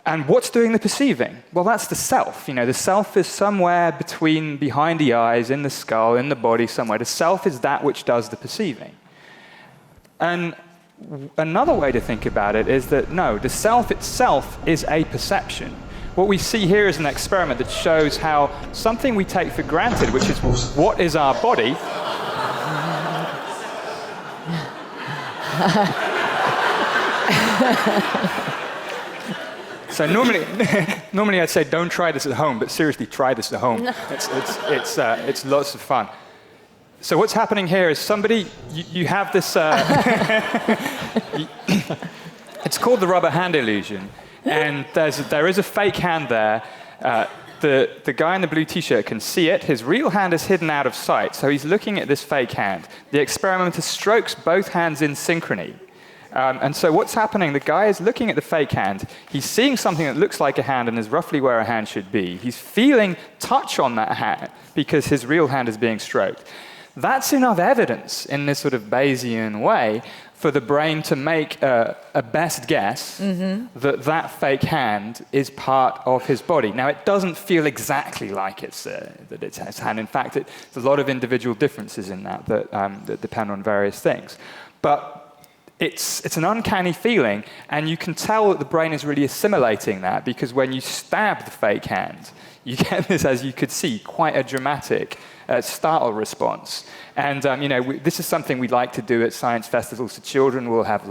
And what's doing the perceiving? Well, that's the self. The self is somewhere behind the eyes, in the skull, in the body, somewhere. The self is that which does the perceiving. And another way to think about it is that, no, the self itself is a perception. What we see here is an experiment that shows how something we take for granted, which is what is our body, so normally I'd say don't try this at home, but seriously, try this at home. It's lots of fun. So what's happening here is you have this, it's called the rubber hand illusion, and there is a fake hand there. The guy in the blue t-shirt can see it. His real hand is hidden out of sight, so he's looking at this fake hand. The experimenter strokes both hands in synchrony. And so what's happening, the guy is looking at the fake hand. He's seeing something that looks like a hand and is roughly where a hand should be. He's feeling touch on that hand because his real hand is being stroked. That's enough evidence in this sort of Bayesian way for the brain to make a best guess that fake hand is part of his body. Now, it doesn't feel exactly like it's his hand. In fact, there's a lot of individual differences in that depend on various things. But it's an uncanny feeling, and you can tell that the brain is really assimilating that, because when you stab the fake hand, you get this, as you could see, quite a dramatic startle response. And this is something we like to do at science festivals to children. We'll have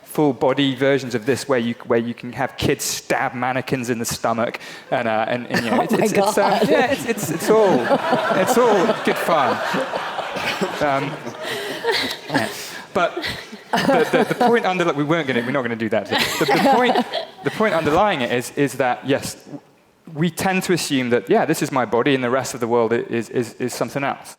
full body versions of this where you can have kids stab mannequins in the stomach, it's all good fun. But the point we're not going to do that. The point underlying it is that, yes, we tend to assume that, this is my body and the rest of the world is something else.